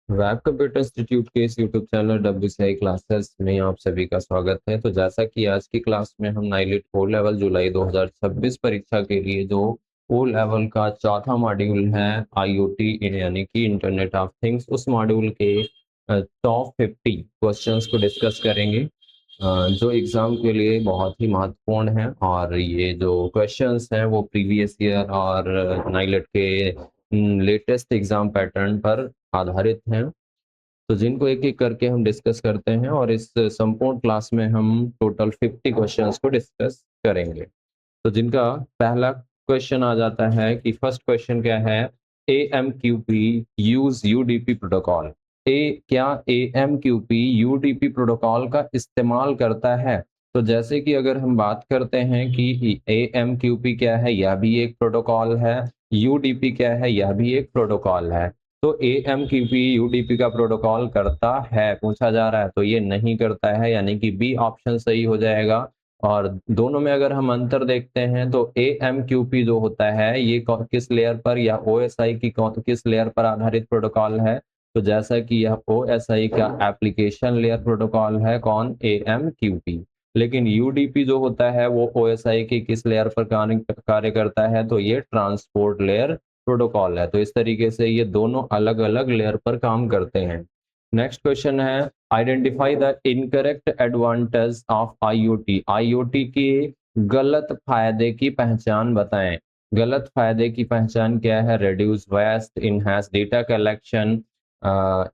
Web computer institute के इस YouTube channel WCI classes में आप सभी का स्वागत है। तो जैसा कि आज की क्लास में हम नाइलिट ओ लेवल जुलाई 2026 परीक्षा के लिए जो ओ लेवल का चौथा मॉड्यूल है IoT यानी कि इंटरनेट ऑफ थिंग्स, उस मॉड्यूल के टॉप 50 क्वेश्चंस को डिस्कस करेंगे जो एग्जाम के लिए बहुत ही महत्वपूर्ण है। और ये जो क्वेश्चंस हैं वो प्रीवियस ईयर और नाइलिट के लेटेस्ट एग्जाम पैटर्न पर आधारित हैं। तो जिनको एक एक करके हम डिस्कस करते हैं और इस संपूर्ण क्लास में हम टोटल 50 क्वेश्चंस को डिस्कस करेंगे। तो जिनका पहला क्वेश्चन आ जाता है कि फर्स्ट क्वेश्चन क्या है, AMQP यूज UDP प्रोटोकॉल। क्या AMQP UDP प्रोटोकॉल का इस्तेमाल करता है? तो जैसे कि अगर हम बात करते हैं कि AMQP क्या है, यह भी एक प्रोटोकॉल है। UDP क्या है, यह भी एक प्रोटोकॉल है। तो AMQP UDP का प्रोटोकॉल करता है पूछा जा रहा है, तो ये नहीं करता है, यानी कि बी ऑप्शन सही हो जाएगा। और दोनों में अगर हम अंतर देखते हैं तो AMQP जो होता है ये किस लेयर पर या OSI की किस लेयर पर आधारित प्रोटोकॉल है? तो जैसा कि यह OSI का एप्लीकेशन लेयर प्रोटोकॉल है, कौन? AMQP। लेकिन UDP जो होता है वो OSI की किस लेयर पर कार्य करता है? तो ये ट्रांसपोर्ट लेयर प्रोटोकॉल है। तो इस तरीके से ये दोनों अलग अलग लेयर पर काम करते हैं। नेक्स्ट क्वेश्चन है, identify the incorrect advantage of IoT। IoT की गलत फायदे की पहचान बताएं। गलत फायदे की पहचान क्या है? Reduce waste, enhance data collection,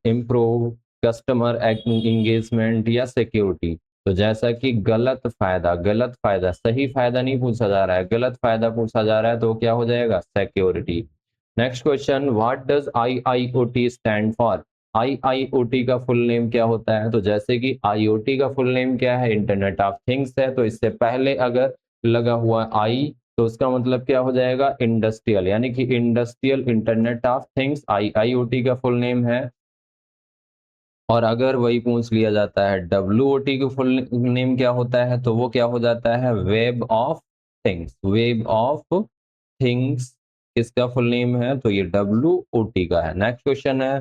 improve customer engagement या सिक्योरिटी। तो जैसा कि गलत फायदा, सही फायदा नहीं पूछा जा रहा है, गलत फायदा पूछा जा रहा है, तो क्या हो जाएगा? Security. Next question, what does IIoT stand for? IIoT का फुल नेम क्या होता है? तो जैसे कि IoT का फुल नेम क्या है? इंटरनेट ऑफ थिंग्स है। तो इससे पहले अगर लगा हुआ आई तो उसका मतलब क्या हो जाएगा? इंडस्ट्रियल, यानी कि industrial internet of things IIoT का फुल नेम है। और अगर वही पूछ लिया जाता है WOT का फुल नेम क्या होता है, तो वो क्या हो जाता है? Web of things. Web of things इसका फुल नेम है, तो ये WOT का है। नेक्स्ट क्वेश्चन है,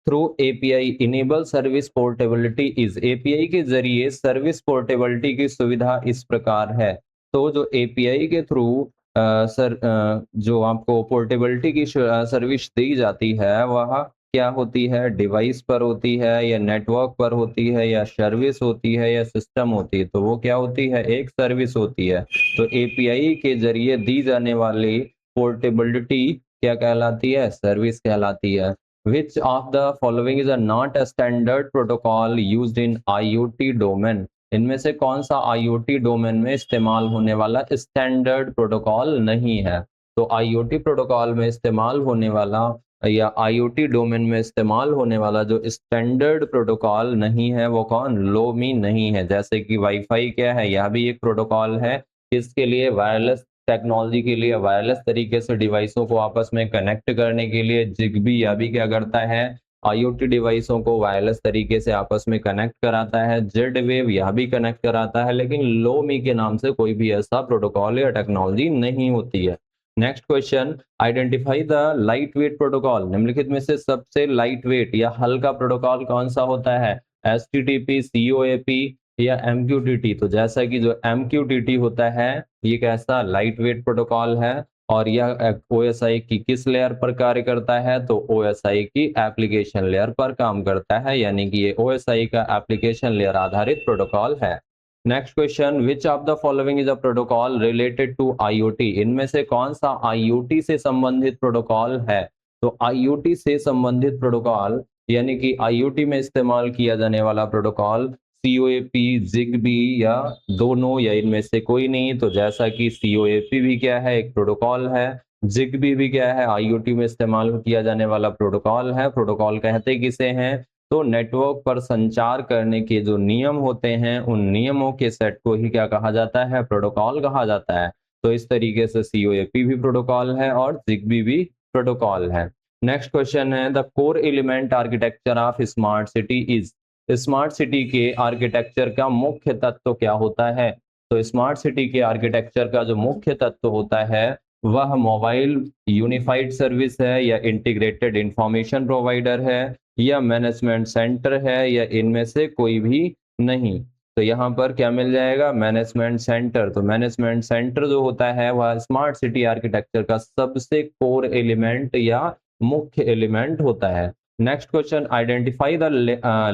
through API enable service portability is. API के जरिए सर्विस पोर्टेबिलिटी की सुविधा इस प्रकार है। तो जो API के थ्रू जो आपको पोर्टेबिलिटी की सर्विस दी जाती है वह क्या होती है? डिवाइस पर होती है या नेटवर्क पर होती है या सर्विस होती है या सिस्टम होती है? तो वो क्या होती है? एक सर्विस होती है। तो API के जरिए दी जाने वाली पोर्टेबिलिटी क्या कहलाती है? सर्विस कहलाती है। Which of the following is a not a standard protocol used in IoT domain? इनमें से कौन सा IoT डोमेन में इस्तेमाल होने वाला स्टैंडर्ड प्रोटोकॉल नहीं है? तो IoT प्रोटोकॉल में इस्तेमाल होने वाला या IoT डोमेन में इस्तेमाल होने वाला जो स्टैंडर्ड प्रोटोकॉल नहीं है वो कौन? लोमी नहीं है। जैसे कि वाईफाई क्या है? यह भी एक प्रोटोकॉल है। इसके लिए वायरलेस टेक्नोलॉजी के लिए वायरलेस तरीके से डिवाइसों को आपस में कनेक्ट करने के लिए जिगबी यह भी क्या करता है? IoT डिवाइसों को वायरलेस तरीके से आपस में कनेक्ट कराता है। जेड वेव यह भी कनेक्ट कराता है, लेकिन लोमी के नाम से कोई भी ऐसा प्रोटोकॉल या टेक्नोलॉजी नहीं होती है। Next question, identify the light weight protocol. निम्नलिखित में से सबसे लाइट वेट या हल्का प्रोटोकॉल कौन सा होता है? HTTP, COAP या MQTT? तो जैसा कि जो MQTT होता है ये कैसा लाइट वेट प्रोटोकॉल है। और यह OSI की किस लेयर पर कार्य करता है? तो OSI की एप्लीकेशन लेयर पर काम करता है, यानी कि ये OSI का एप्लीकेशन लेयर आधारित प्रोटोकॉल है। Next question, which of the following is a protocol related to IoT? इनमें से कौन सा IoT से संबंधित प्रोटोकॉल है? तो IoT से संबंधित प्रोटोकॉल यानी कि IoT में इस्तेमाल किया जाने वाला प्रोटोकॉल COAP, ZigBee या दोनों या इनमें से कोई नहीं। तो जैसा कि COAP भी क्या है? एक प्रोटोकॉल है। ZigBee भी क्या है? IoT में इस्तेमाल किया जाने वाला प्रोटोकॉल है। प्रोटोकॉल कहते किसे हैं? तो नेटवर्क पर संचार करने के जो नियम होते हैं उन नियमों के सेट को ही क्या कहा जाता है? प्रोटोकॉल कहा जाता है। तो इस तरीके से COAP भी प्रोटोकॉल है और ZigBee भी प्रोटोकॉल है। नेक्स्ट क्वेश्चन है, the core element architecture of smart city is. Smart city के आर्किटेक्चर का मुख्य तत्व क्या होता है? तो स्मार्ट सिटी के आर्किटेक्चर का जो मुख्य तत्व होता है वह मोबाइल यूनिफाइड सर्विस है या इंटीग्रेटेड इंफॉर्मेशन प्रोवाइडर है या मैनेजमेंट सेंटर है या इनमें से कोई भी नहीं। तो यहाँ पर क्या मिल जाएगा, मैनेजमेंट सेंटर। तो मैनेजमेंट सेंटर जो होता है वह स्मार्ट सिटी आर्किटेक्चर का सबसे कोर एलिमेंट या मुख्य एलिमेंट होता है। Next question, identify the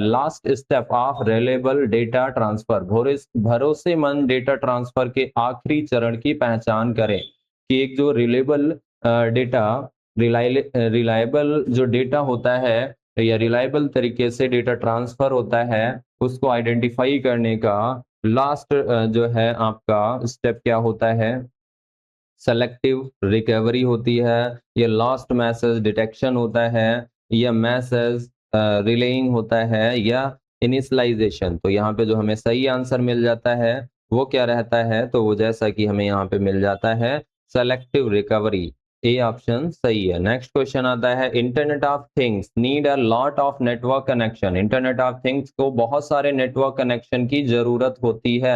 last step of reliable data transfer. भरोसेमंद डेटा ट्रांसफर के आखिरी चरण की पहचान करें कि एक जो डेटा रिलायबल जो डेटा होता है या रिलायबल तरीके से डेटा ट्रांसफर होता है, उसको आइडेंटिफाई करने का लास्ट जो है आपका स्टेप क्या होता है, सेलेक्टिव रिकवरी होती है, या लास्ट मैसेज डिटेक्शन होता है, या मैसेज रिलेइंग होता है, या इनिशियलाइजेशन। तो यहाँ पे जो हमें सही आंसर मिल जाता है वो क्या रहता है, तो वो जैसा कि हमें यहाँ पे मिल जाता है सेलेक्टिव रिकवरी। ए ऑप्शन सही है। नेक्स्ट क्वेश्चन आता है, internet of things need a lot of network connection. Internet of things को बहुत सारे नेटवर्क कनेक्शन की जरूरत होती है।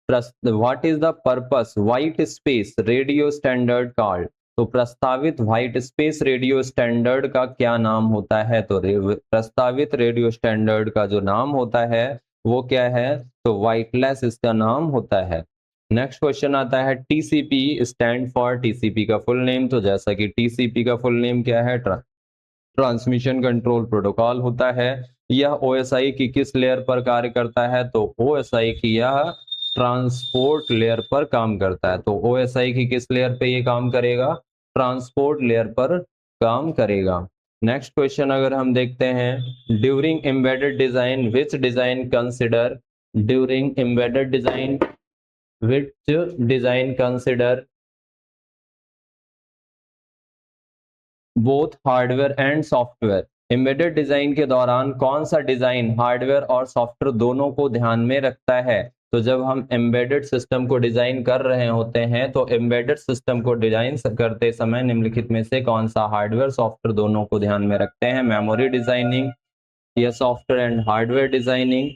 What is the purpose white space radio standard called. तो प्रस्तावित व्हाइट स्पेस रेडियो स्टैंडर्ड का क्या नाम होता है, तो प्रस्तावित रेडियो स्टैंडर्ड का जो नाम होता है वो क्या है, तो वाइटलेस इसका नाम होता है। नेक्स्ट क्वेश्चन आता है, टीसीपी स्टैंड फॉर। टीसीपी का फुल नेम, तो जैसा कि टीसीपी का फुल नेम क्या है, ट्रांसमिशन कंट्रोल प्रोटोकॉल होता है। यह ओएसआई की किस लेयर पर कार्य करता है, तो ओएसआई की यह ट्रांसपोर्ट लेयर पर काम करता है। तो ओएसआई की किस लेयर पे ये काम करेगा, ट्रांसपोर्ट लेयर पर काम करेगा। नेक्स्ट क्वेश्चन अगर हम देखते हैं, during embedded design which design consider. During embedded design which design consider both hardware and software. Embedded design के दौरान कौन सा डिजाइन हार्डवेयर और सॉफ्टवेयर दोनों को ध्यान में रखता है। तो जब हम एम्बेडेड सिस्टम को डिजाइन कर रहे होते हैं तो एम्बेडेड सिस्टम को डिजाइन करते समय निम्नलिखित में से कौन सा हार्डवेयर सॉफ्टवेयर दोनों को ध्यान में रखते हैं, मेमोरी डिजाइनिंग, या सॉफ्टवेयर एंड हार्डवेयर डिजाइनिंग,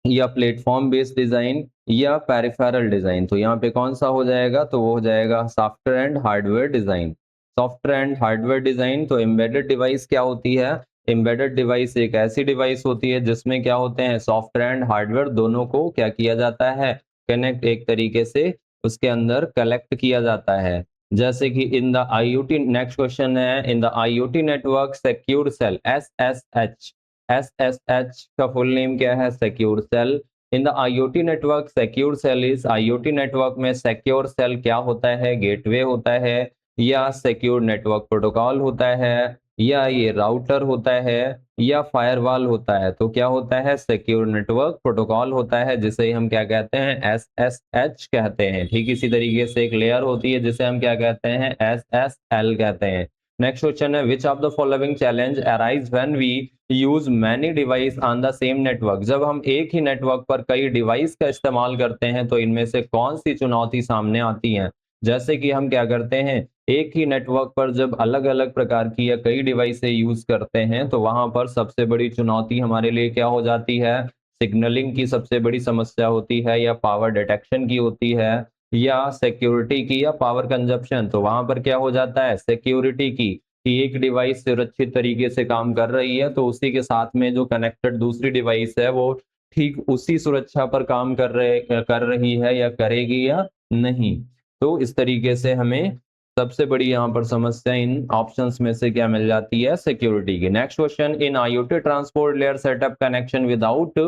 या प्लेटफॉर्म बेस्ड डिजाइन, या पेरिफेरल डिजाइन। तो यहाँ पे कौन सा हो जाएगा, तो वो हो जाएगा software and hardware design. Software and hardware design. तो एम्बेडेड डिवाइस क्या होती है, एम्बेडेड डिवाइस एक ऐसी डिवाइस होती है जिसमें क्या होते हैं, सॉफ्टवेयर एंड हार्डवेयर दोनों को क्या किया जाता है, कनेक्ट एक तरीके से उसके अंदर कलेक्ट किया जाता है। जैसे कि in the IoT, next question है, in the IoT network secure shell SSH. SSH का फुल नेम क्या है, secure shell. In the IoT network secure shell is, IoT network में सिक्योर सेल क्या होता है, गेटवे होता है, या सिक्योर नेटवर्क प्रोटोकॉल होता है, या ये राउटर होता है, या फायरवॉल होता है। तो क्या होता है, सिक्योर नेटवर्क प्रोटोकॉल होता है, जिसे हम क्या कहते हैं, एसएसएच कहते हैं। ठीक इसी तरीके से एक लेयर होती है जिसे हम क्या कहते हैं, एसएसएल कहते हैं। नेक्स्ट क्वेश्चन है, which of the following challenge arise when we use many device on the same network. जब हम एक ही नेटवर्क पर कई डिवाइस का इस्तेमाल करते हैं तो इनमें से कौन सी चुनौती सामने आती है। जैसे कि हम क्या करते हैं, एक ही नेटवर्क पर जब अलग अलग प्रकार की या कई डिवाइसें यूज करते हैं तो वहां पर सबसे बड़ी चुनौती हमारे लिए क्या हो जाती है, सिग्नलिंग की सबसे बड़ी समस्या होती है, या पावर डिटेक्शन की होती है, या सिक्योरिटी की, या पावर कंजप्शन। तो वहां पर क्या हो जाता है, सिक्योरिटी की, कि एक डिवाइस सुरक्षित तरीके से काम कर रही है तो उसी के साथ में जो कनेक्टेड दूसरी डिवाइस है वो ठीक उसी सुरक्षा पर काम कर रही है या करेगी या नहीं। तो इस तरीके से हमें सबसे बड़ी यहाँ पर समस्या इन ऑप्शंस में से क्या मिल जाती है, सिक्योरिटी की। नेक्स्ट क्वेश्चन, इन IoT transport layer setup connection without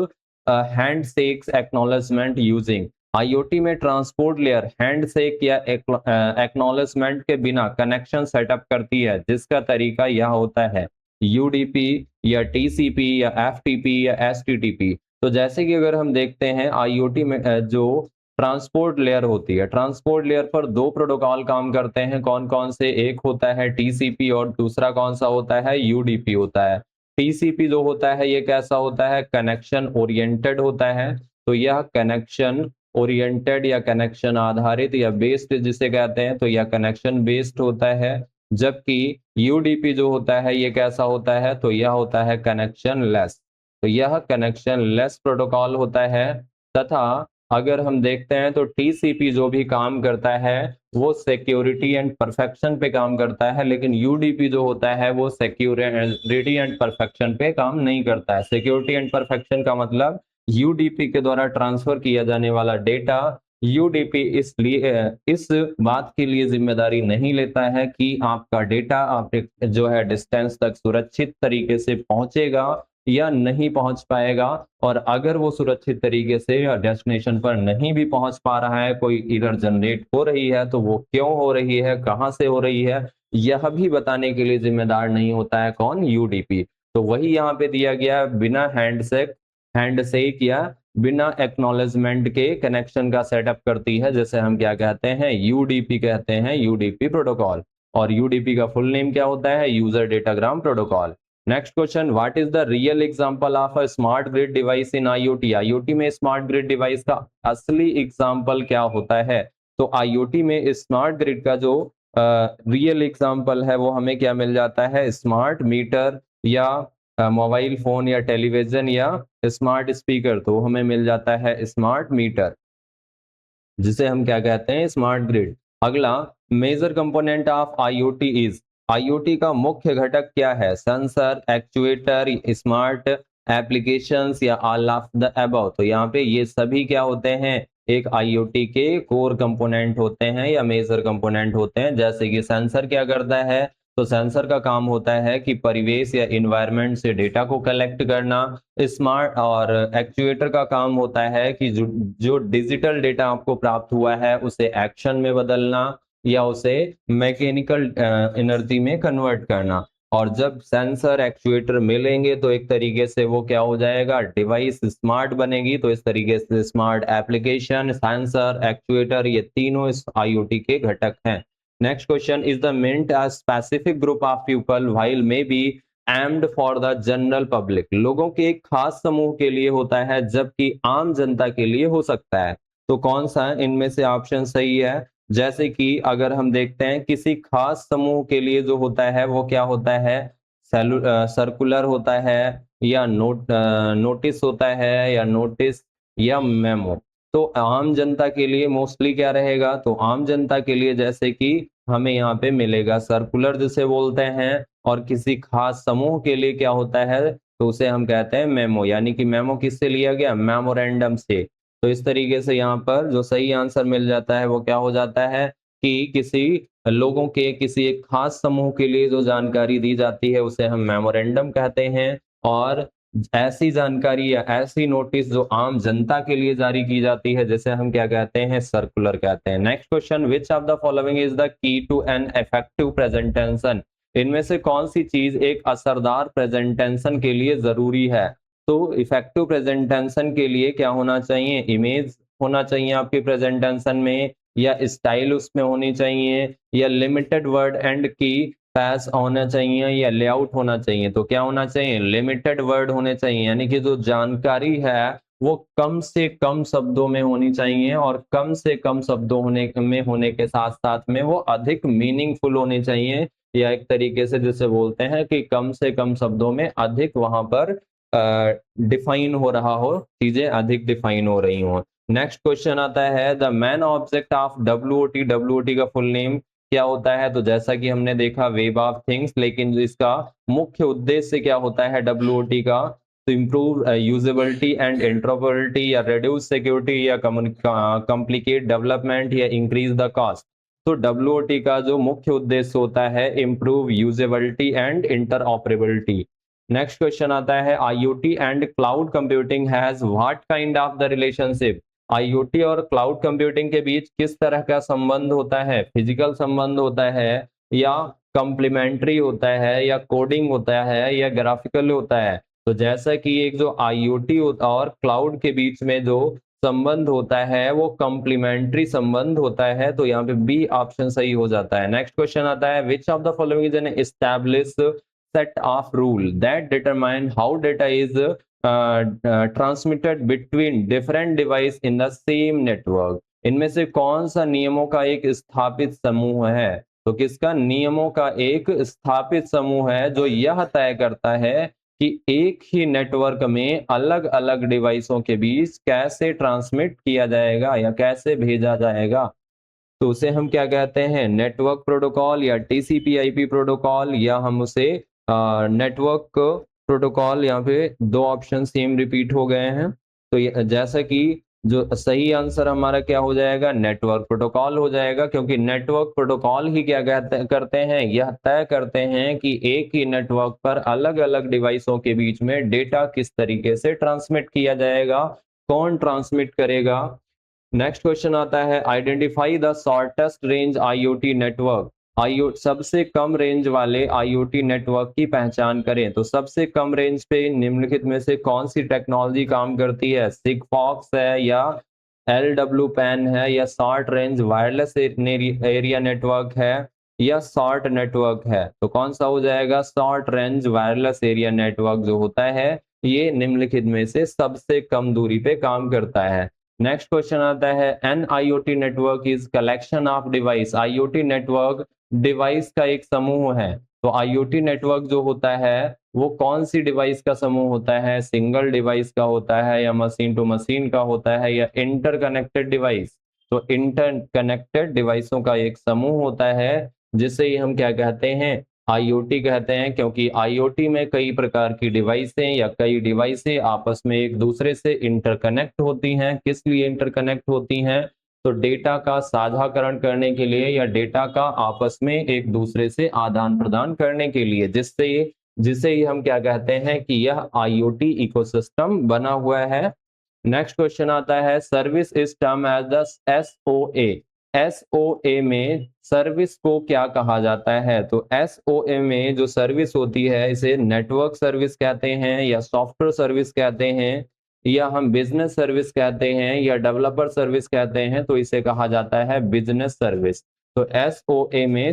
handshakes acknowledgement using. IoT में ट्रांसपोर्ट लेयर हैंडशेक या एक्नॉलेजमेंट के बिना कनेक्शन सेटअप करती है, जिसका तरीका यह होता है, यूडीपी या टीसीपी या एफटीपी या एसटीटीपी। तो जैसे कि अगर हम देखते हैं आईओटी में जो ट्रांसपोर्ट लेयर होती है, ट्रांसपोर्ट लेयर पर दो प्रोटोकॉल काम करते हैं, कौन कौन से, एक होता है टीसीपी और दूसरा कौन सा होता है, यूडीपी होता है। टीसीपी जो होता है ये कैसा होता है, कनेक्शन ओरिएंटेड होता है। तो यह कनेक्शन ओरिएंटेड या कनेक्शन आधारित या बेस्ड जिसे कहते हैं, तो यह कनेक्शन बेस्ड होता है। जबकि यूडीपी जो होता है ये कैसा होता है, तो यह होता है कनेक्शन लेस। तो यह कनेक्शन लेस प्रोटोकॉल होता है। तथा अगर हम देखते हैं तो टीसीपी जो भी काम करता है वो सिक्योरिटी एंड परफेक्शन पे काम करता है, लेकिन यूडीपी जो होता है वो सिक्योरिटी एंड परफेक्शन पे काम नहीं करता है। सिक्योरिटी एंड परफेक्शन का मतलब यूडीपी के द्वारा ट्रांसफर किया जाने वाला डेटा, यूडीपी इसलिए इस बात के लिए जिम्मेदारी नहीं लेता है कि आपका डेटा आप जो है डिस्टेंस तक सुरक्षित तरीके से पहुंचेगा या नहीं पहुंच पाएगा, और अगर वो सुरक्षित तरीके से या डेस्टिनेशन पर नहीं भी पहुंच पा रहा है, कोई एरर जनरेट हो रही है तो वो क्यों हो रही है, कहां से हो रही है, यह भी बताने के लिए जिम्मेदार नहीं होता है कौन, यूडीपी। तो वही यहाँ पे दिया गया, बिना हैंडशेक या बिना एक्नॉलेजमेंट के कनेक्शन का सेटअप करती है, जैसे हम क्या कहते हैं, यूडीपी कहते हैं, यूडीपी प्रोटोकॉल। और यूडीपी का फुल नेम क्या होता है, user datagram protocol. Next question, what is the real example of a smart grid device in IoT. IoT में स्मार्ट ग्रिड डिवाइस का असली एग्जांपल क्या होता है। तो आईओटी में स्मार्ट ग्रिड का जो रियल एग्जांपल है वो हमें क्या मिल जाता है, स्मार्ट मीटर या मोबाइल फोन या टेलीविजन या स्मार्ट स्पीकर, तो हमें मिल जाता है स्मार्ट मीटर, जिसे हम क्या कहते हैं, स्मार्ट ग्रिड। अगला, major component of IoT is. IoT का मुख्य घटक क्या है, सेंसर, एक्चुएटर, स्मार्ट एप्लीकेशंस या ऑल ऑफ द अबव। तो यहाँ पे ये सभी क्या होते हैं, एक आईओटी के कोर कंपोनेंट होते हैं या मेजर कंपोनेंट होते हैं। जैसे कि सेंसर क्या करता है, तो सेंसर का काम होता है कि परिवेश या इन्वायरमेंट से डेटा को कलेक्ट करना। स्मार्ट और एक्चुएटर का काम होता है कि जो डिजिटल डेटा आपको प्राप्त हुआ है उसे एक्शन में बदलना या उसे मैकेनिकल एनर्जी में कन्वर्ट करना। और जब सेंसर एक्चुएटर मिलेंगे तो एक तरीके से वो क्या हो जाएगा, डिवाइस स्मार्ट बनेगी। तो इस तरीके से स्मार्ट एप्लीकेशन, सेंसर, एक्चुएटर, ये तीनों इस आईओटी के घटक हैं। Next question, is the mint a specific group of people while may be aimed for the general public. लोगों के एक खास समूह के लिए होता है जबकि आम जनता के लिए हो सकता है। तो कौन सा इनमें से ऑप्शन सही है। जैसे कि अगर हम देखते हैं किसी खास समूह के लिए जो होता है वो क्या होता है, सर्कुलर होता है या नोटिस होता है या नोटिस या मेमो। तो आम जनता के लिए मोस्टली क्या रहेगा, तो आम जनता के लिए जैसे कि हमें यहाँ पे मिलेगा सर्कुलर जिसे बोलते हैं, और किसी खास समूह के लिए क्या होता है, तो उसे हम कहते हैं मेमो। यानी कि मेमो किससे लिया गया, मेमोरेंडम से। तो इस तरीके से यहाँ पर जो सही आंसर मिल जाता है वो क्या हो जाता है कि किसी लोगों के किसी एक खास समूह के लिए जो जानकारी दी जाती है उसे हम मेमोरेंडम कहते हैं, और ऐसी जानकारी या ऐसी नोटिस जो आम जनता के लिए जारी की जाती है जैसे हम क्या कहते हैं, सर्कुलर कहते हैं। Next question, which of the following is the key to an effective presentation. इनमें से कौन सी चीज एक असरदार प्रेजेंटेशन के लिए जरूरी है। तो इफेक्टिव प्रेजेंटेशन के लिए क्या होना चाहिए, इमेज होना चाहिए आपकी प्रेजेंटेशन में, या स्टाइल उसमें होनी चाहिए, या लिमिटेड वर्ड एंड की पैस होना चाहिए, या लेआउट होना चाहिए। तो क्या होना चाहिए, लिमिटेड वर्ड होने चाहिए, यानी कि जो जानकारी है वो कम से कम शब्दों में होनी चाहिए, और कम से कम शब्दों होने के साथ साथ में वो अधिक मीनिंगफुल होनी चाहिए, या एक तरीके से जिसे बोलते हैं कि कम से कम शब्दों में अधिक वहां पर डिफाइन हो रहा हो, चीजें अधिक डिफाइन हो रही हो। नेक्स्ट क्वेश्चन आता है, द मेन ऑब्जेक्ट ऑफ डब्ल्यूओटी। डब्ल्यूओटी का फुल नेम क्या होता है, तो जैसा कि हमने देखा वेब ऑफ थिंग्स, लेकिन इसका मुख्य उद्देश्य क्या होता है डब्ल्यूओटी का, to improve usability and interoperability या reduce security या complicate development या increase the cost। तो WOT का जो मुख्य उद्देश्य होता है improve usability and interoperability। Next question आता है, IoT and cloud computing has what kind of the relationship। IoT और क्लाउड कंप्यूटिंग के बीच किस तरह का संबंध होता है, फिजिकल संबंध होता है या कंप्लीमेंट्री होता है या कोडिंग होता है या ग्राफिकल होता है। तो जैसा कि एक जो आईओटी और क्लाउड के बीच में जो संबंध होता है वो कंप्लीमेंट्री संबंध होता है, तो यहाँ पे बी ऑप्शन सही हो जाता है। नेक्स्ट क्वेश्चन आता है, which of the following is an establish set of rule that determine how data is transmitted between different device in the same network. इनमें से कौन सा नियमों का एक स्थापित समूह है, तो किसका, नियमों का एक स्थापित समूह है जो यह तय करता है कि एक ही नेटवर्क में अलग अलग डिवाइसों के बीच कैसे ट्रांसमिट किया जाएगा या कैसे भेजा जाएगा, तो उसे हम क्या कहते हैं, नेटवर्क प्रोटोकॉल या टीसीपी आईपी प्रोटोकॉल, या हम उसे नेटवर्क प्रोटोकॉल। यहाँ पे दो ऑप्शन सेम रिपीट हो गए हैं, तो जैसा कि जो सही आंसर हमारा क्या हो जाएगा, नेटवर्क प्रोटोकॉल हो जाएगा, क्योंकि नेटवर्क प्रोटोकॉल ही क्या करते हैं, यह तय करते हैं कि एक ही नेटवर्क पर अलग अलग डिवाइसों के बीच में डेटा किस तरीके से ट्रांसमिट किया जाएगा, कौन ट्रांसमिट करेगा। नेक्स्ट क्वेश्चन आता है, identify the shortest range IoT network. IO सबसे कम रेंज वाले आईओटी नेटवर्क की पहचान करें। तो सबसे कम रेंज पे निम्नलिखित में से कौन सी टेक्नोलॉजी काम करती है, सिगफॉक्स है या एलडब्ल्यू पैन है या short range wireless area network है या शॉर्ट नेटवर्क है। तो कौन सा हो जाएगा, short range wireless area network जो होता है ये निम्नलिखित में से सबसे कम दूरी पे काम करता है। नेक्स्ट क्वेश्चन आता है, an IoT network is collection of device. IoT network device का एक समूह है। तो आईओटी नेटवर्क जो होता है वो कौन सी डिवाइस का समूह होता है, सिंगल डिवाइस का होता है या मशीन टू मशीन का होता है या इंटरकनेक्टेड डिवाइस। तो इंटरकनेक्टेड डिवाइसों का एक समूह होता है जिसे हम क्या कहते हैं, आईओटी कहते हैं, क्योंकि आईओटी में कई प्रकार की डिवाइसें या कई डिवाइसें आपस में एक दूसरे से इंटरकनेक्ट होती हैं। किस लिए इंटरकनेक्ट होती हैं, तो डेटा का साझाकरण करने के लिए या डेटा का आपस में एक दूसरे से आदान प्रदान करने के लिए, जिससे जिसे ही हम क्या कहते हैं कि यह आईओटी इकोसिस्टम बना हुआ है। नेक्स्ट क्वेश्चन आता है, service is term as the SOA. SOA में सर्विस को क्या कहा जाता है, तो एसओए में जो सर्विस होती है इसे नेटवर्क सर्विस कहते हैं या सॉफ्टवेयर सर्विस कहते हैं या हम बिजनेस सर्विस कहते हैं या डेवलपर सर्विस कहते हैं। तो इसे कहा जाता है बिजनेस सर्विस। तो एसओए में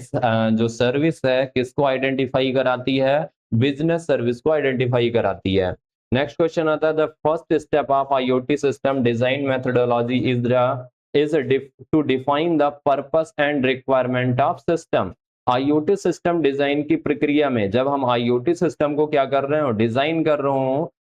जो सर्विस है किसको आइडेंटिफाई कराती है, बिजनेस सर्विस को आइडेंटिफाई कराती है। नेक्स्ट क्वेश्चन आता है, the first step of IoT system design methodology is to define the purpose and requirement of system. IoT system design की प्रक्रिया में जब हम आईओटी सिस्टम को क्या कर रहे हो, डिजाइन कर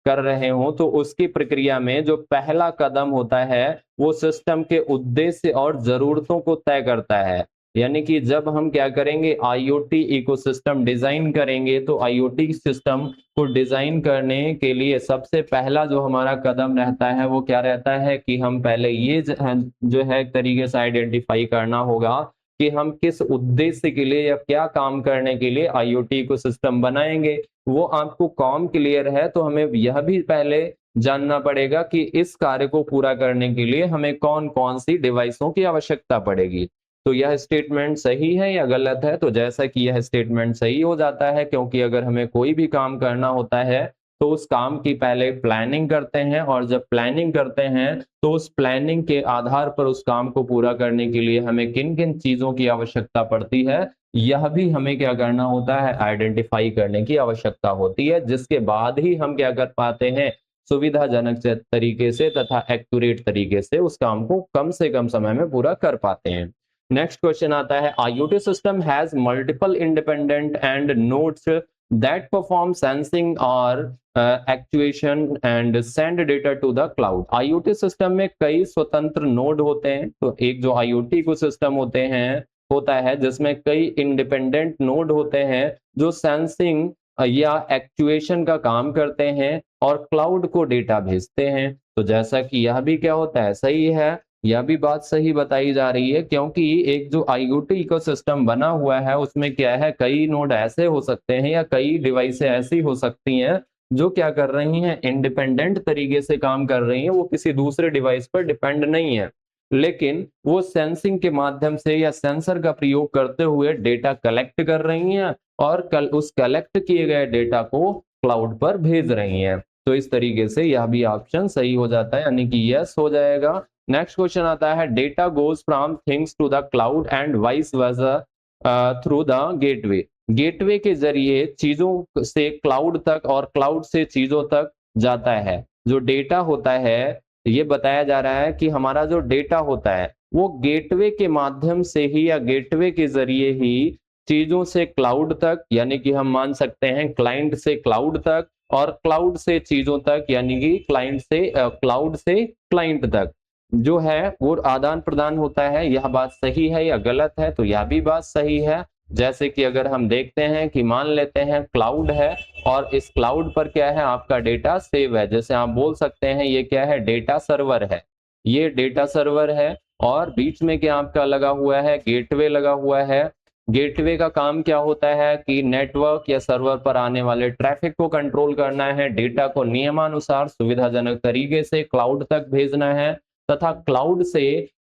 रहे हो, तो उसकी प्रक्रिया में जो पहला कदम होता है वो सिस्टम के उद्देश्य और जरूरतों को तय करता है। यानी कि जब हम क्या करेंगे, आईओटी इकोसिस्टम डिजाइन करेंगे, तो आईओटी सिस्टम को डिजाइन करने के लिए सबसे पहला जो हमारा कदम रहता है वो क्या रहता है कि हम पहले ये जो है एक तरीके से आइडेंटिफाई करना होगा कि हम किस उद्देश्य के लिए या क्या काम करने के लिए आईओटी इकोसिस्टम बनाएंगे। वो आपको काम क्लियर है तो हमें यह भी पहले जानना पड़ेगा कि इस कार्य को पूरा करने के लिए हमें कौन कौन सी डिवाइसों की आवश्यकता पड़ेगी। तो यह स्टेटमेंट सही है या गलत है, तो जैसा कि यह स्टेटमेंट सही हो जाता है, क्योंकि अगर हमें कोई भी काम करना होता है तो उस काम की पहले प्लानिंग करते हैं, और जब प्लानिंग करते हैं तो उस प्लानिंग के आधार पर उस काम को पूरा करने के लिए हमें किन किन चीजों की आवश्यकता पड़ती है यह भी हमें क्या करना होता है, आइडेंटिफाई करने की आवश्यकता होती है, जिसके बाद ही हम क्या कर पाते हैं, सुविधाजनक तरीके से तथा एक्यूरेट तरीके से उस काम को कम से कम समय में पूरा कर पाते हैं। नेक्स्ट क्वेश्चन आता है, IoT system has multiple independent and nodes that perform sensing or actuation and send data to the cloud। IoT system में कई स्वतंत्र नोड होते हैं। तो एक जो IoT को सिस्टम होता है जिसमें कई इंडिपेंडेंट नोड होते हैं जो सेंसिंग या एक्चुएशन का काम करते हैं और क्लाउड को डेटा भेजते हैं। तो जैसा कि यह भी क्या होता है, सही है, यह भी बात सही बताई जा रही है, क्योंकि एक जो आईओटी इकोसिस्टम बना हुआ है उसमें क्या है, कई नोड ऐसे हो सकते हैं या कई डिवाइसें ऐसी हो सकती हैं जो क्या कर रही हैं, इंडिपेंडेंट तरीके से काम कर रही हैं, वो किसी दूसरे डिवाइस पर डिपेंड नहीं है, लेकिन वो सेंसिंग के माध्यम से या सेंसर का प्रयोग करते हुए डेटा कलेक्ट कर रही हैं और उस कलेक्ट किए गए डेटा को क्लाउड पर भेज रही हैं। तो इस तरीके से यह भी ऑप्शन सही हो जाता है, यानी कि यस हो जाएगा। नेक्स्ट क्वेश्चन आता है, data goes from things to the cloud and vice versa through the gateway. Gateway के जरिए चीजों से क्लाउड तक और क्लाउड से चीजों तक जाता है। जो डेटा होता है, ये बताया जा रहा है कि हमारा जो डेटा होता है वो गेटवे के माध्यम से ही या गेटवे के जरिए ही चीजों से क्लाउड तक, यानी कि हम मान सकते हैं क्लाइंट से क्लाउड तक और क्लाउड से चीजों तक, यानी कि क्लाइंट से क्लाउड से क्लाइंट तक जो है वो आदान प्रदान होता है। यह बात सही है या गलत है? तो यह भी बात सही है। जैसे कि अगर हम देखते हैं कि मान लेते हैं क्लाउड है और इस क्लाउड पर क्या है, आपका डेटा सेव है। जैसे आप बोल सकते हैं ये क्या है, डेटा सर्वर है, ये डेटा सर्वर है। और बीच में क्या आपका लगा हुआ है, गेटवे लगा हुआ है। गेटवे का काम क्या होता है कि नेटवर्क या सर्वर पर आने वाले ट्रैफिक को कंट्रोल करना है, डेटा को नियमानुसार सुविधाजनक तरीके से क्लाउड तक भेजना है, तथा क्लाउड से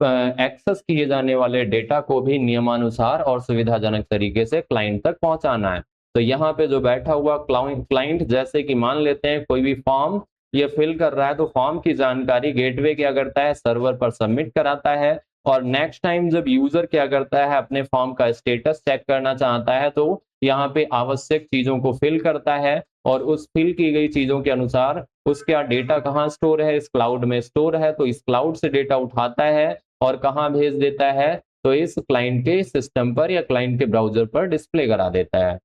एक्सेस किए जाने वाले डेटा को भी नियमानुसार और सुविधाजनक तरीके से क्लाइंट तक पहुंचाना है। तो यहाँ पे जो बैठा हुआ क्लाइंट, जैसे कि मान लेते हैं कोई भी फॉर्म ये फिल कर रहा है, तो फॉर्म की जानकारी गेटवे क्या करता है, सर्वर पर सबमिट कराता है। और नेक्स्ट टाइम जब यूजर क्या करता है, अपने फॉर्म का स्टेटस चेक करना चाहता है, तो यहाँ पे आवश्यक चीजों को फिल करता है और उस फिल की गई चीजों के अनुसार उसका डेटा कहाँ स्टोर है, इस क्लाउड में स्टोर है। तो इस क्लाउड से डेटा उठाता है और कहाँ भेज देता है, तो इस क्लाइंट के सिस्टम पर या क्लाइंट के ब्राउजर पर डिस्प्ले करा देता है।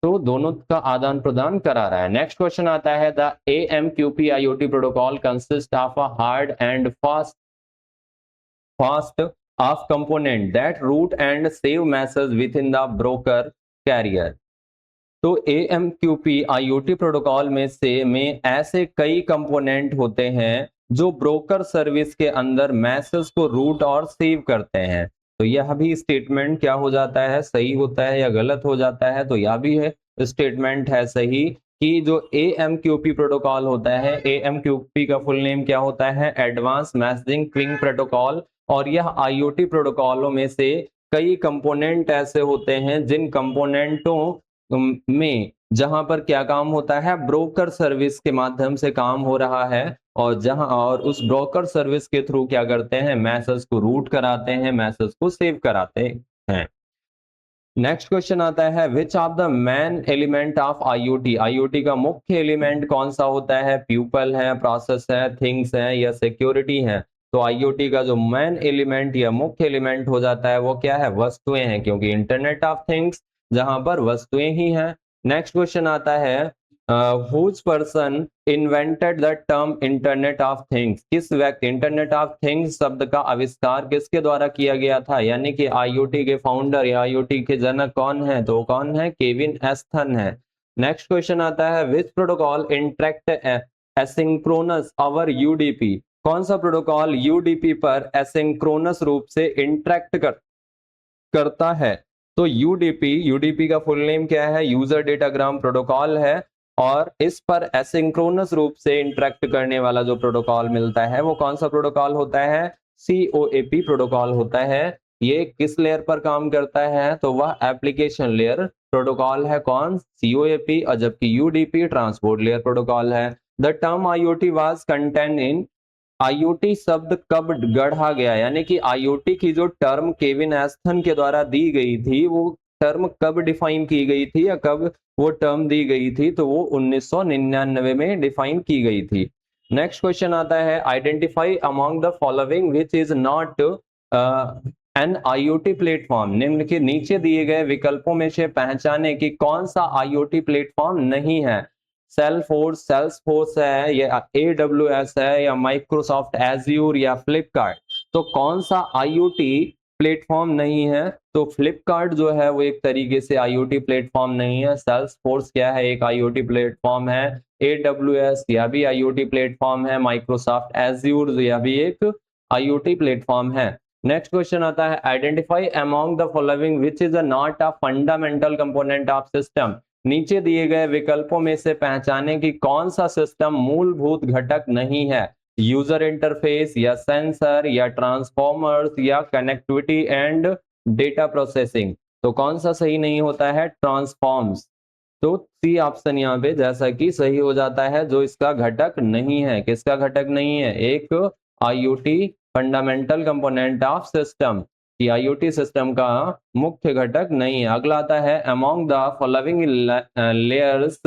तो दोनों का आदान प्रदान करा रहा है। नेक्स्ट क्वेश्चन आता है, the AMQP IoT protocol consist of a hard and fast of component that route and save message within the broker carrier। तो AMQP IoT प्रोटोकॉल में ऐसे कई कंपोनेंट होते हैं जो ब्रोकर सर्विस के अंदर मैसेज को रूट और सेव करते हैं। तो यह भी स्टेटमेंट क्या हो जाता है, सही होता है या गलत हो जाता है? तो यह भी है स्टेटमेंट है सही कि जो AMQP प्रोटोकॉल होता है, AMQP का फुल नेम क्या होता है, एडवांस मैसेजिंग क्विंग प्रोटोकॉल। और यह IoT प्रोटोकॉलों में से कई कंपोनेंट ऐसे होते हैं जिन कंपोनेंटों में जहां पर क्या काम होता है, ब्रोकर सर्विस के माध्यम से काम हो रहा है, और उस ब्रोकर सर्विस के थ्रू क्या करते हैं, मैसेज को रूट कराते हैं, मैसेज को सेव कराते हैं। नेक्स्ट क्वेश्चन आता है, which of the main element of IoT, IoT का मुख्य एलिमेंट कौन सा होता है? पीपल है, प्रोसेस है, थिंग्स है या सिक्योरिटी है? तो IoT का जो मेन एलिमेंट या मुख्य एलिमेंट हो जाता है वो क्या है, वस्तुएं हैं, क्योंकि इंटरनेट ऑफ थिंग्स जहां पर वस्तुएं ही हैं। नेक्स्ट क्वेश्चन आता है, whose person invented the term internet of things, किस व्यक्ति, इंटरनेट ऑफ थिंग्स शब्द का आविष्कार किसके द्वारा किया गया था? यानी कि IoT के फाउंडर या IoT के जनक कौन है? तो कौन है, केविन एस्थन है। नेक्स्ट क्वेश्चन आता है, विच प्रोटोकॉल इंटरेक्ट एसिंक्रोनस अवर UDP, कौन सा प्रोटोकॉल UDP पर एसिंक्रोनस रूप से इंटरेक्ट करता है? तो यूडीपी का फुल नेम क्या है, यूजर डेटाग्राम प्रोटोकॉल है। और इस पर एसिंक्रोनस रूप से इंटरेक्ट करने वाला जो प्रोटोकॉल मिलता है वो कौन सा प्रोटोकॉल होता है, COAP प्रोटोकॉल होता है। ये किस लेयर पर काम करता है? तो वह एप्लीकेशन लेयर प्रोटोकॉल है, कौन, COAP। और जबकि UDP ट्रांसपोर्ट लेयर प्रोटोकॉल है। The term IoT was contain in, IoT शब्द कब गढ़ा गया, यानी कि IoT की जो टर्म केविन एस्थन के द्वारा दी गई थी वो टर्म कब डिफाइन की गई थी या कब वो टर्म दी गई थी? तो वो 1999 में डिफाइन की गई थी। नेक्स्ट क्वेश्चन आता है, identify among the following which is not an IoT platform, निम्न के नीचे दिए गए विकल्पों में से पहचाने कि कौन सा IoT प्लेटफॉर्म नहीं है। सेल्सफोर्स है या AWS है या माइक्रोसॉफ्ट एज्योर या फ्लिपकार्ट? तो कौन सा IoT प्लेटफॉर्म नहीं है? तो फ्लिपकार्ट जो है वो एक तरीके से IoT प्लेटफॉर्म नहीं है। सेल्सफोर्स क्या है, एक IoT प्लेटफॉर्म है। AWS यह भी IoT प्लेटफॉर्म है। माइक्रोसॉफ्ट एज्योर यह भी एक IoT प्लेटफॉर्म है। नेक्स्ट क्वेश्चन आता है, identify among the following which is not a fundamental component of system, नीचे दिए गए विकल्पों में से पहचाने कि कौन सा सिस्टम मूलभूत घटक नहीं है। यूजर इंटरफेस या सेंसर या ट्रांसफॉर्मर्स या कनेक्टिविटी एंड डेटा प्रोसेसिंग? तो कौन सा सही नहीं होता है, ट्रांसफॉर्म्स। तो सी ऑप्शन यहाँ पे जैसा कि सही हो जाता है, जो इसका घटक नहीं है। किसका घटक नहीं है, एक IoT fundamental component of system कि IoT सिस्टम का मुख्य घटक नहीं है। अगला आता है, among the following layers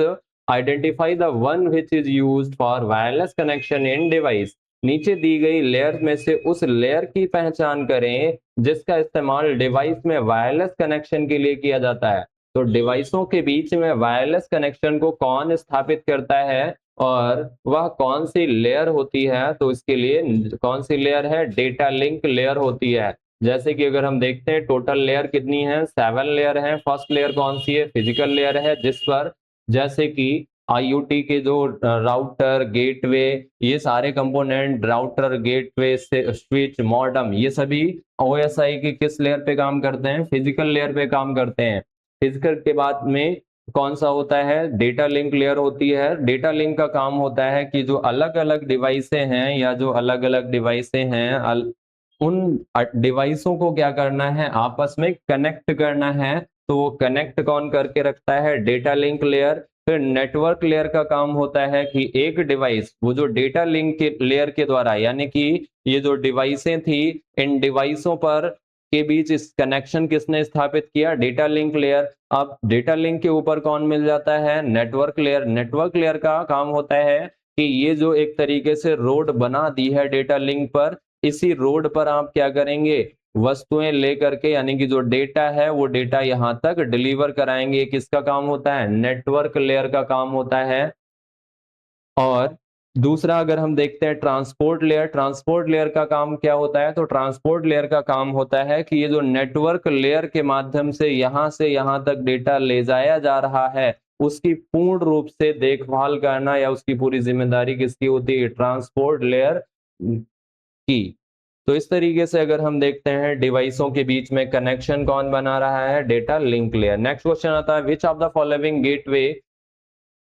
identify the one which is used for wireless connection in device, नीचे दी गई लेयर में से उस लेयर की पहचान करें जिसका इस्तेमाल डिवाइस में वायरलेस कनेक्शन के लिए किया जाता है। तो डिवाइसों के बीच में वायरलेस कनेक्शन को कौन स्थापित करता है और वह कौन सी लेयर होती है? तो इसके लिए कौन सी लेयर है? डेटा लिंक लेयर होती है। जैसे कि अगर हम देखते हैं टोटल लेयर कितनी है, 7 लेयर है। फर्स्ट लेयर कौन सी है? फिजिकल लेयर है, जिस पर जैसे कि आईओटी के जो राउटर, गेटवे, ये सारे component, router, gateway, switch, modem, ये सभी ओएसआई की किस लेयर पे काम करते हैं? फिजिकल लेयर पे काम करते हैं। फिजिकल के बाद में कौन सा होता है? डेटा लिंक लेयर होती है। डेटा लिंक का काम होता है कि जो अलग अलग डिवाइसें हैं या जो अलग अलग डिवाइसें हैं उन डिवाइसों को क्या करना है? आपस में कनेक्ट करना है। तो वो कनेक्ट कौन करके रखता है? Data link layer. फिर नेटवर्क लेयर का काम होता है कि एक डिवाइस, वो जो डेटा लिंक के लेयर के द्वारा, यानी कि ये जो डिवाइसें थी, इन डिवाइसों पर के बीच इस कनेक्शन किसने स्थापित किया? Data link layer. अब डेटा लिंक के ऊपर कौन मिल जाता है? Network layer. नेटवर्क लेयर का काम होता है कि ये जो एक तरीके से रोड बना दी है डेटा लिंक पर, इसी रोड पर आप क्या करेंगे? वस्तुएं लेकर के, यानी कि जो डेटा है वो डेटा यहां तक डिलीवर कराएंगे। किसका काम होता है? नेटवर्क लेयर का काम होता है। और दूसरा अगर हम देखते हैं ट्रांसपोर्ट लेयर, ट्रांसपोर्ट लेयर का काम क्या होता है? तो ट्रांसपोर्ट लेयर का काम होता है कि ये जो नेटवर्क लेयर के माध्यम से यहां तक डेटा ले जाया जा रहा है, उसकी पूर्ण रूप से देखभाल करना या उसकी पूरी जिम्मेदारी किसकी होती है? ट्रांसपोर्ट लेयर की। तो इस तरीके से अगर हम देखते हैं डिवाइसों के बीच में कनेक्शन कौन बना रहा है? Data link layer. Next question आता है, which of the following gateway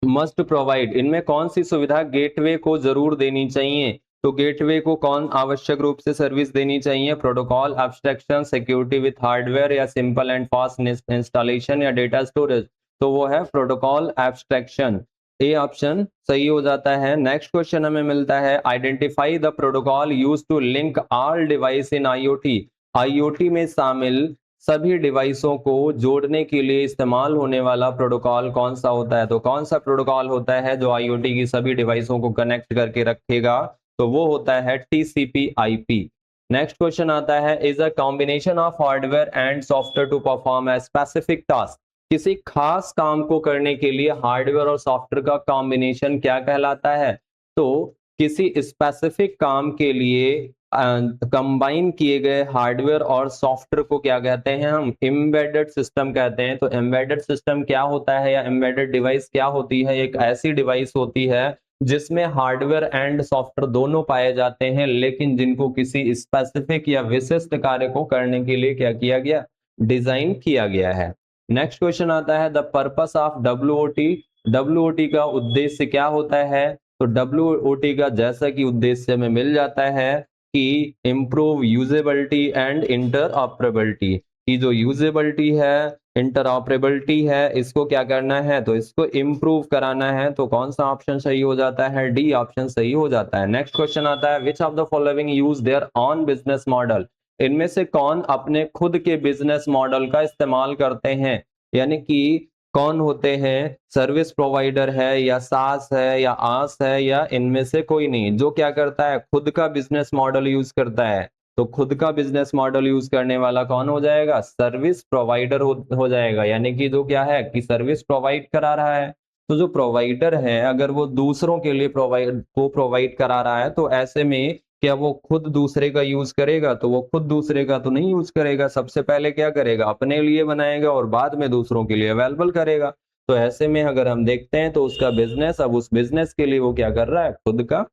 must provide, इनमें कौन सी सुविधा गेटवे को जरूर देनी चाहिए? तो गेटवे को कौन आवश्यक रूप से सर्विस देनी चाहिए? Protocol, abstraction, security with hardware, या सिंपल एंड फास्ट इंस्टॉलेशन, या डेटा स्टोरेज? तो वो है प्रोटोकॉल एब्स्ट्रैक्शन। ए ऑप्शन सही हो जाता है। नेक्स्ट क्वेश्चन हमें मिलता है, identify the protocol used to link all device in IoT. IoT में शामिल सभी डिवाइसों को जोड़ने के लिए इस्तेमाल होने वाला प्रोटोकॉल कौन सा होता है? तो कौन सा प्रोटोकॉल होता है जो आईओटी की सभी डिवाइसों को कनेक्ट करके रखेगा? तो वो होता है टीसीपी आईपी। नेक्स्ट क्वेश्चन आता है, is a combination of hardware and software to perform a specific task. किसी खास काम को करने के लिए हार्डवेयर और सॉफ्टवेयर का कॉम्बिनेशन क्या कहलाता है? तो किसी स्पेसिफिक काम के लिए कंबाइन किए गए हार्डवेयर और सॉफ्टवेयर को क्या कहते हैं? हम एम्बेडेड सिस्टम कहते हैं। तो एम्बेडेड सिस्टम क्या होता है या एम्बेडेड डिवाइस क्या होती है? एक ऐसी डिवाइस होती है जिसमें हार्डवेयर एंड सॉफ्टवेयर दोनों पाए जाते हैं, लेकिन जिनको किसी स्पेसिफिक या विशिष्ट कार्य को करने के लिए क्या किया गया? डिजाइन किया गया है। नेक्स्ट क्वेश्चन आता है, द पर्पस ऑफ डब्ल्यूओटी। डब्ल्यूओटी का उद्देश्य क्या होता है? तो डब्ल्यूओटी का जैसा कि उद्देश्य में मिल जाता है कि इम्प्रूव यूजेबिलिटी एंड इंटरऑपरेबिलिटी, की जो यूजेबिलिटी है, इंटरऑपरेबिलिटी है, इसको क्या करना है? तो इसको इम्प्रूव कराना है। तो कौन सा ऑप्शन सही हो जाता है? डी ऑप्शन सही हो जाता है। नेक्स्ट क्वेश्चन आता है, which of the following use their on business model. इनमें से कौन अपने खुद के बिजनेस मॉडल का इस्तेमाल करते हैं? यानी कि कौन होते हैं? सर्विस प्रोवाइडर है, या सास है, या आस है, या इनमें से कोई नहीं? जो क्या करता है? खुद का बिजनेस मॉडल यूज करता है। तो खुद का बिजनेस मॉडल यूज करने वाला कौन हो जाएगा? सर्विस प्रोवाइडर हो जाएगा। यानी कि जो क्या है कि सर्विस प्रोवाइड करा रहा है। तो जो प्रोवाइडर है, अगर वो दूसरों के लिए प्रोवाइड करा रहा है, तो ऐसे में क्या वो खुद दूसरे का यूज करेगा? तो वो खुद दूसरे का तो नहीं यूज करेगा। सबसे पहले क्या करेगा? अपने लिए बनाएगा और बाद में दूसरों के लिए अवेलेबल करेगा। तो ऐसे में अगर हम देखते हैं तो उसका बिजनेस, अब उस बिजनेस के लिए वो क्या कर रहा है? खुद का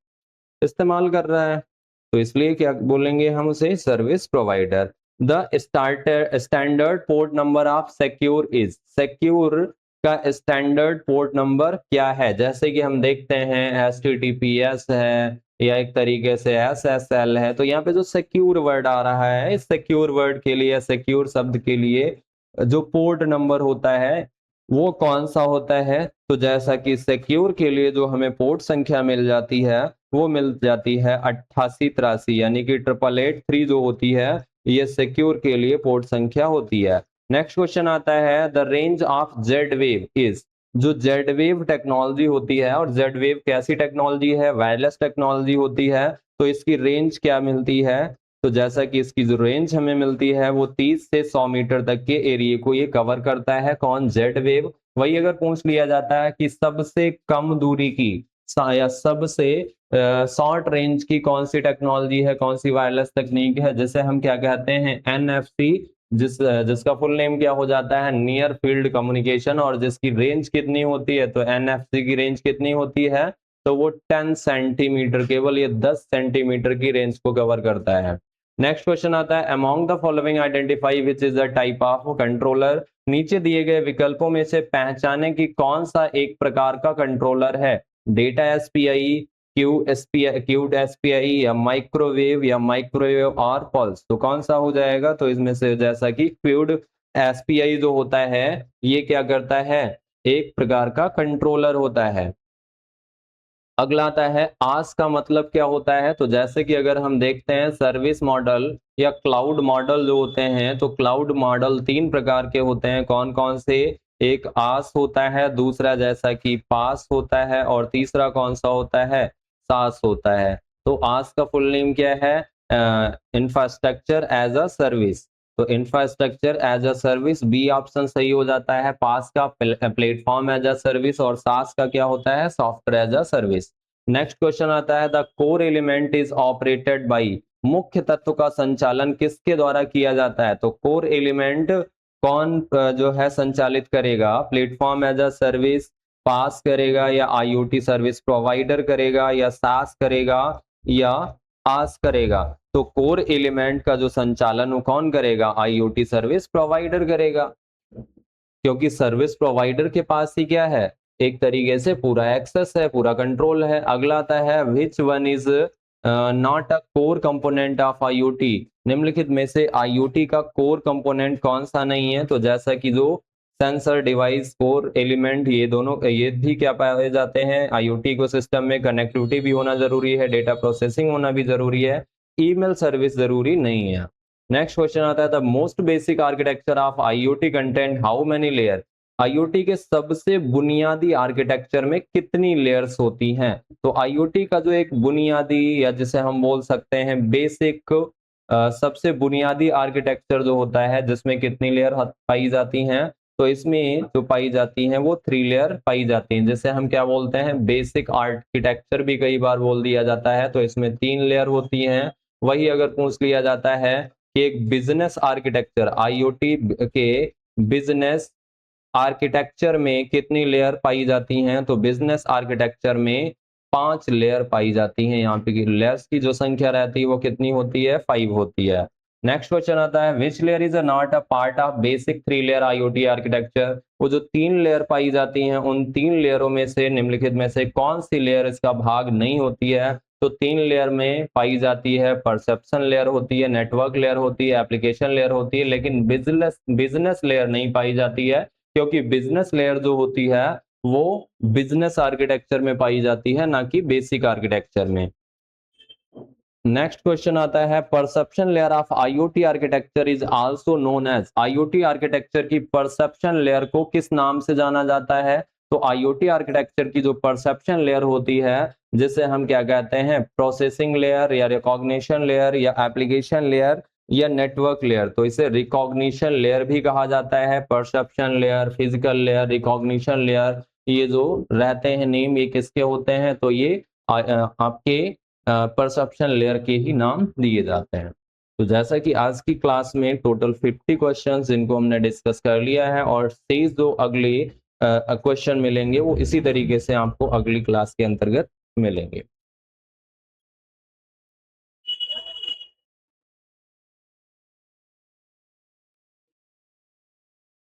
इस्तेमाल कर रहा है। तो इसलिए क्या बोलेंगे हम उसे? Service provider. The starter standard port number of secure is. Secure का स्टैंडर्ड पोर्ट नंबर क्या है? जैसे कि हम देखते हैं एचटीटीपीएस है, या एक तरीके से एसएसएल है। तो यहाँ पे जो सिक्योर वर्ड आ रहा है, इस सिक्योर वर्ड के लिए, सिक्योर शब्द के लिए जो पोर्ट नंबर होता है वो कौन सा होता है? तो जैसा कि सिक्योर के लिए जो हमें पोर्ट संख्या मिल जाती है वो मिल जाती है 8883, यानी कि 8883 जो होती है ये सिक्योर के लिए पोर्ट संख्या होती है। नेक्स्ट क्वेश्चन आता है, the range of Z wave is. जो जेड वेव टेक्नोलॉजी होती है, और जेड वेव कैसी टेक्नोलॉजी है? वायरलेस टेक्नोलॉजी होती है। तो इसकी रेंज क्या मिलती है? तो जैसा कि इसकी जो रेंज हमें मिलती है वो 30 से 100 मीटर तक के एरिया को ये कवर करता है। कौन? Z wave. वही अगर पूछ लिया जाता है कि सबसे कम दूरी की या सबसे शॉर्ट रेंज की कौन सी टेक्नोलॉजी है, कौन सी वायरलेस तकनीक है, जिसे हम क्या कहते हैं? एनएफसी, जिसका फुल नेम क्या हो जाता है? Near field communication. और जिसकी रेंज कितनी होती है? तो एनएफसी की रेंज कितनी होती है? तो वो 10 सेंटीमीटर, केवल ये 10 सेंटीमीटर की रेंज को कवर करता है। नेक्स्ट क्वेश्चन आता है, among the following identify which is the type of controller. नीचे दिए गए विकल्पों में से पहचाने कि कौन सा एक प्रकार का कंट्रोलर है? डेटा एसपीआई, क्यूड एसपीआई, या माइक्रोवेव, या माइक्रोवेव और पल्स। तो कौन सा हो जाएगा? तो इसमें से जैसा कि क्यूड एसपीआई जो होता है ये क्या करता है? एक प्रकार का कंट्रोलर होता है। अगला आता है आस का मतलब क्या होता है? तो जैसे कि अगर हम देखते हैं सर्विस मॉडल या क्लाउड मॉडल जो होते हैं, तो क्लाउड मॉडल 3 प्रकार के होते हैं। कौन कौन से? एक आस होता है, दूसरा जैसा कि पास होता है, और तीसरा कौन सा होता है? सास होता है। तो आस का फुल नेम क्या है? Infrastructure as a service. तो infrastructure as a service B option सही हो जाता है। पास का प्लेटफॉर्म एज अ सर्विस, और सास का क्या होता है? Software as a service. Next question आता है, the core element is operated by. मुख्य तत्व का संचालन किसके द्वारा किया जाता है? तो कोर एलिमेंट कौन जो है संचालित करेगा? प्लेटफॉर्म एज अ सर्विस, पास करेगा, या आईओटी सर्विस प्रोवाइडर करेगा, या सास करेगा, या आस करेगा? तो कोर एलिमेंट का जो संचालन वो कौन करेगा? आईओटी सर्विस प्रोवाइडर करेगा, क्योंकि सर्विस प्रोवाइडर के पास ही क्या है? एक तरीके से पूरा एक्सेस है, पूरा कंट्रोल है। अगला आता है, which one is not a core component of IoT. निम्नलिखित में से आईओटी का कोर कंपोनेंट कौन सा नहीं है? तो जैसा कि जो सेंसर डिवाइस, कोर एलिमेंट, ये दोनों ये भी क्या पाए जाते हैं? आईओटी को सिस्टम में कनेक्टिविटी भी होना जरूरी है, डेटा प्रोसेसिंग होना भी जरूरी है, ईमेल सर्विस जरूरी नहीं है। नेक्स्ट क्वेश्चन आता है, the most basic architecture of IoT content how many layer. IoT के सबसे बुनियादी आर्किटेक्चर में कितनी लेयर्स होती हैं? तो आईओटी का जो एक बुनियादी, या जिसे हम बोल सकते हैं बेसिक, सबसे बुनियादी आर्किटेक्चर जो होता है, जिसमें कितनी लेयर पाई जाती हैं? तो इसमें जो पाई जाती हैं वो 3 लेयर पाई जाती हैं, जिसे हम क्या बोलते हैं? बेसिक आर्किटेक्चर भी कई बार बोल दिया जाता है। तो इसमें 3 लेयर होती हैं। वही अगर पूछ लिया जाता है कि एक बिजनेस आर्किटेक्चर, आईओटी के बिजनेस आर्किटेक्चर में कितनी लेयर पाई जाती हैं? तो बिजनेस आर्किटेक्चर में 5 लेयर पाई जाती हैं। यहाँ पे लेयर्स की जो संख्या रहती है वो कितनी होती है? 5 होती है। नेक्स्ट क्वेश्चन आता है, which layer is not a part of basic 3 layer IoT architecture. वो जो 3 लेयर पाई जाती हैं, उन 3 लेयरों में से निम्नलिखित में से कौन सी लेयर इसका भाग नहीं होती है? तो 3 लेयर में पाई जाती है, परसेप्शन लेयर होती है, नेटवर्क लेयर होती है, एप्लीकेशन लेयर होती है, लेकिन बिजनेस लेयर नहीं पाई जाती है, क्योंकि बिजनेस लेयर जो होती है वो बिजनेस आर्किटेक्चर में पाई जाती है, ना कि बेसिक आर्किटेक्चर में। नेक्स्ट क्वेश्चन आता है, perception layer of IoT architecture is also known as. IoT architecture की परसेप्शन लेयर को किस नाम से जाना जाता है? तो आईओटी आर्किटेक्चर की जो परसेप्शन लेयर होती है, जिसे हम क्या कहते हैं? प्रोसेसिंग लेयर, या रिकॉग्निशन लेयर, या एप्लीकेशन लेयर, या नेटवर्क लेयर। तो इसे रिकॉग्निशन लेयर भी कहा जाता है। Perception layer, physical layer, recognition layer, ये जो रहते हैं नेम, ये किसके होते हैं? तो ये आपके परसेप्शन लेयर के ही नाम दिए जाते हैं। तो जैसा कि आज की क्लास में टोटल 50 क्वेश्चंस जिनको हमने डिस्कस कर लिया है, और शेष जो अगले क्वेश्चन मिलेंगे वो इसी तरीके से आपको अगली क्लास के अंतर्गत मिलेंगे।